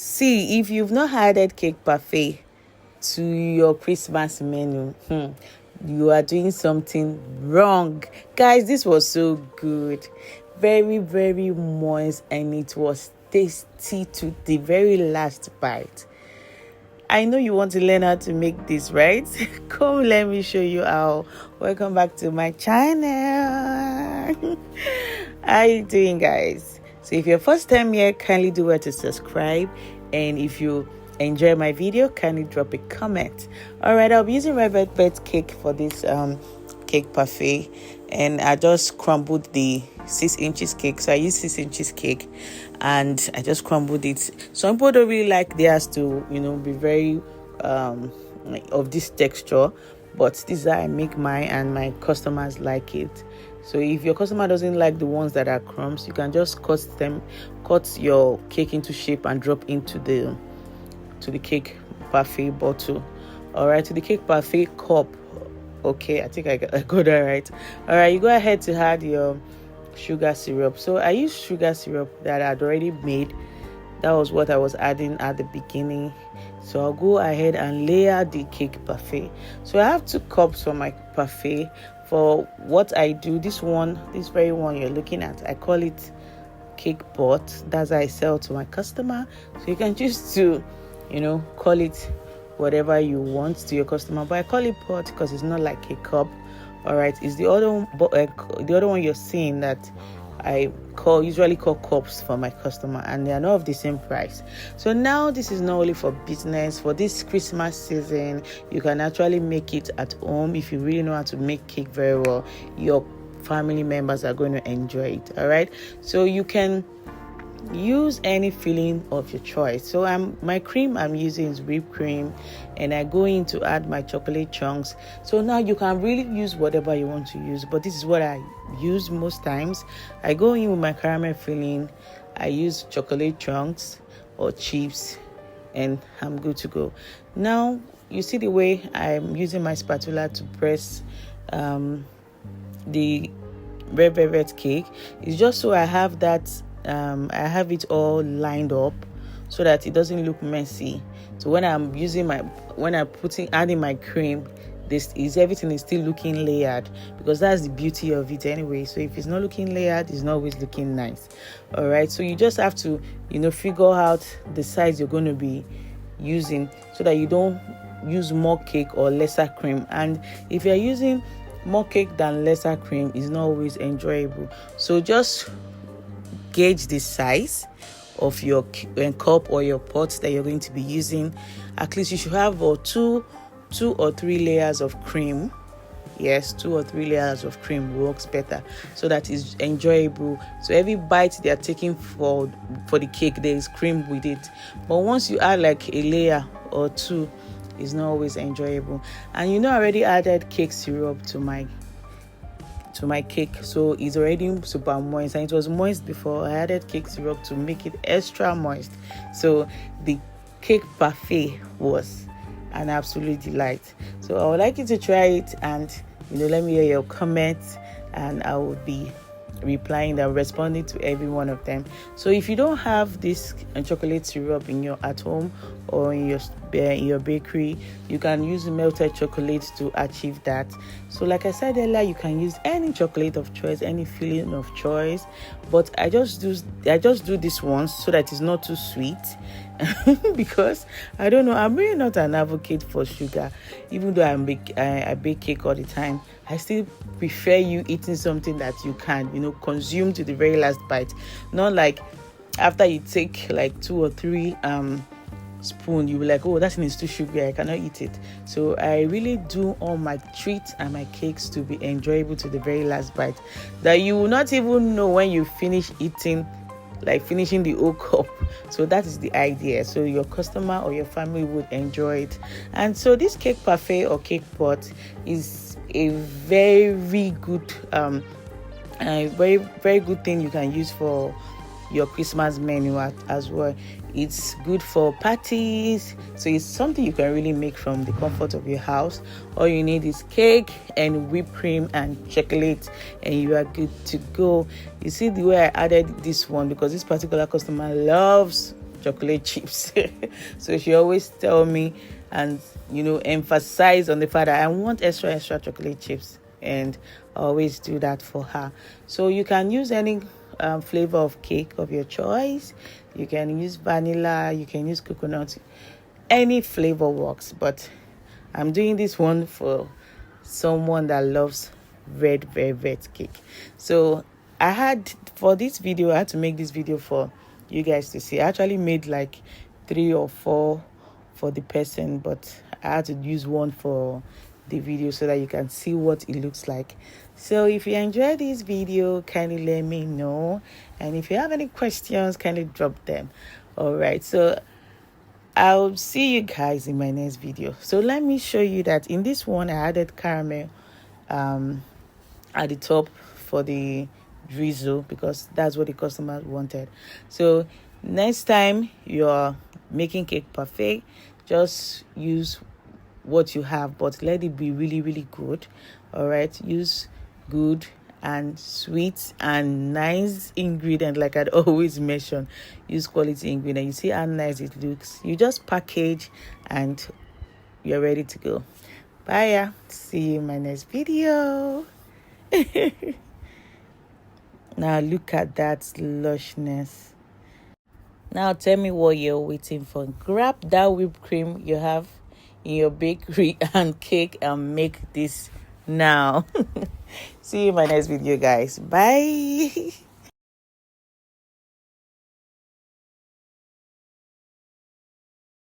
See, if you've not added cake parfait to your Christmas menu, you are doing something wrong. Guys, this was so good. Very, very moist, and it was tasty to the very last bite. I know you want to learn how to make this, right? Come, let me show you how. Welcome back to my channel. How you doing, guys? So if you're first time here, kindly do well to subscribe, and if you enjoy my video, kindly drop a comment. All right, I'll be using red velvet cake for this cake parfait, and I just crumbled the 6 inches cake. So I use 6 inches cake, and I just crumbled it. Some people don't really like theirs to, be very of this texture, but this is how I make mine, and my customers like it. So if your customer doesn't like the ones that are crumbs, you can just cut your cake into shape and drop into the cake parfait bottle. All right, to the cake parfait cup. Okay, I think I got that right. All right, you go ahead to add your sugar syrup. So I used sugar syrup that I had already made. That was what I was adding at the beginning. So I'll go ahead and layer the cake parfait. So I have 2 cups for my parfait. For what I do, this very one you're looking at, I call it cake pot. That's how I sell to my customer. So you can choose to, call it whatever you want to your customer, but I call it pot because it's not like a cup. All right, it's the other one you're seeing that I usually call cups for my customer, and they are not of the same price. So now this is not only for business. For this Christmas season, you can actually make it at home. If you really know how to make cake very well, your family members are going to enjoy it. All right, so you can use any filling of your choice. So my cream I'm using is whipped cream, and I go in to add my chocolate chunks. So now you can really use whatever you want to use, but this is what I use most times. I go in with my caramel filling, I use chocolate chunks or chips, and I'm good to go. Now you see the way I'm using my spatula to press the red velvet cake. It's just so I have that I have it all lined up so that it doesn't look messy. So when I'm adding my cream, everything is still looking layered, because that's the beauty of it anyway. So if it's not looking layered, it's not always looking nice. All right, so you just have to figure out the size you're going to be using so that you don't use more cake or lesser cream. And if you're using more cake than lesser cream, it's not always enjoyable. So just gauge the size of your cup or your pot that you're going to be using. At least you should have 2 or 3 layers of cream. Yes, 2 or 3 layers of cream works better, so that it's enjoyable. So every bite they are taking for the cake, there is cream with it. But once you add like a layer or 2, it's not always enjoyable. And I already added cake syrup to my cake, so it's already super moist, and it was moist before. I added cake syrup to make it extra moist. So the cake parfait was an absolute delight. So I would like you to try it, and let me hear your comments, and I will be replying and responding to every one of them. So if you don't have this chocolate syrup at home or in your bakery, you can use melted chocolate to achieve that. So like I said earlier, you can use any chocolate of choice, any filling of choice, but I just do this once so that it's not too sweet. Because I don't know, I'm really not an advocate for sugar. Even though I bake cake all the time, I still prefer you eating something that you can consume to the very last bite. Not like after you take like 2 or 3 spoon, you'll be like, oh, that thing is too sugary, I cannot eat it. So I really do all my treats and my cakes to be enjoyable to the very last bite, that you will not even know when you finish eating, like finishing the whole cup. So that is the idea, so your customer or your family would enjoy it. And so this cake parfait or cake pot is a very good very, very good thing you can use for your Christmas menu as well. It's good for parties, so it's something you can really make from the comfort of your house. All you need is cake and whipped cream and chocolate, and you are good to go. You see the way I added this one, because this particular customer loves chocolate chips. So she always tell me and emphasize on the fact that I want extra chocolate chips, and I always do that for her. So you can use any flavor of cake of your choice. You can use vanilla, you can use coconut, any flavor works, but I'm doing this one for someone that loves red velvet cake. So I had to make this video for you guys to see. I actually made like 3 or 4 for the person, but I had to use one for the video so that you can see what it looks like. So if you enjoyed this video, kindly let me know, and if you have any questions, kindly drop them. All right, so I'll see you guys in my next video. So let me show you that in this one I added caramel at the top for the drizzle, because that's what the customer wanted. So next time you're making cake parfait, just use what you have, but let it be really good. All right, use good and sweet and nice ingredient, like I'd always mention. Use quality ingredient. You see how nice it looks. You just package and you're ready to go. Bye. See you in my next video. Now look at that lushness. Now tell me what you're waiting for. Grab that whipped cream you have in your bakery and cake and make this now. See you in my next video, guys. Bye.